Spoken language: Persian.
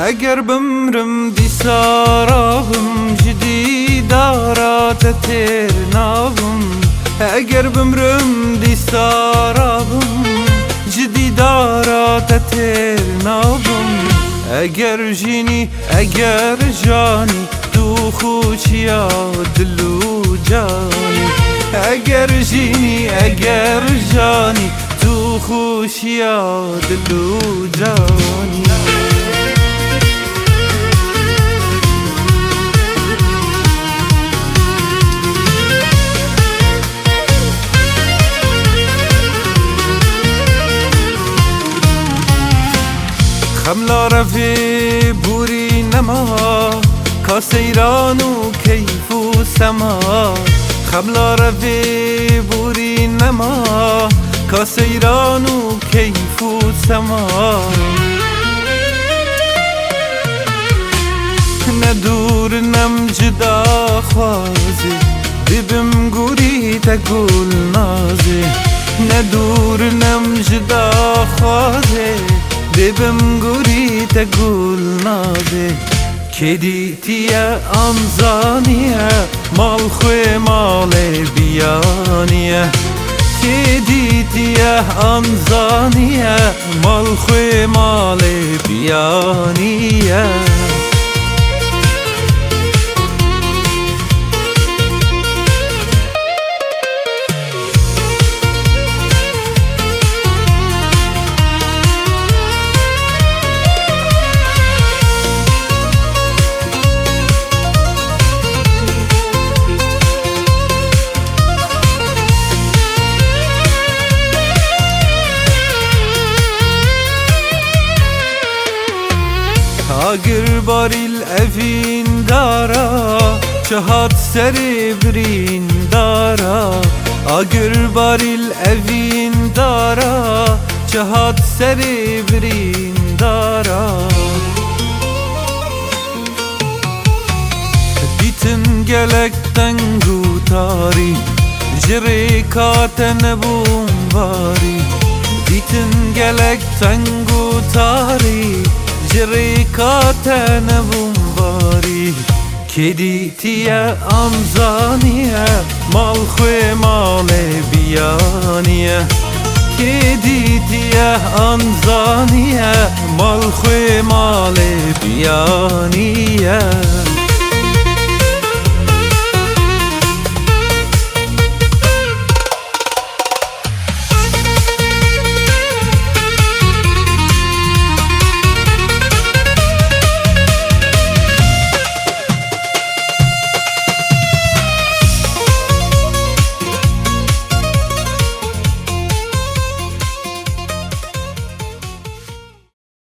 اگر بمرم دیسارم جدیدارات تیر نابم اگر بمرم دیسارم جدیدارات تیر نابم اگر جینی اگر جانی تو خوشیا دلو جانی اگر جینی اگر جانی تو خوشیا دلو جانی خملا رفی بوری نما کاسیران و کیف و سما خملا رفی بوری نما کاسیران و کیف و سما ندور نم جدا خوازی ببم گوری تگل نازی ندور نم جدا خوازی ببم گوری تگل نازی کدیتیه انزانیه مال خوی مال بیانیه کدیتیه انزانیه مال خوی مال بیانیه اگر باریل افین دارا چهات سری برین دارا اگر باریل افین دارا چهات سری برین دارا دیتن گلک تنگو تاری جری کاتن بومباری دیتن گلک تنگو تاری جری کاتن بومباری کدیتیه انزانیه مال خوی مال بیانیه کدیتیه انزانیه مال خوی مال بیانیه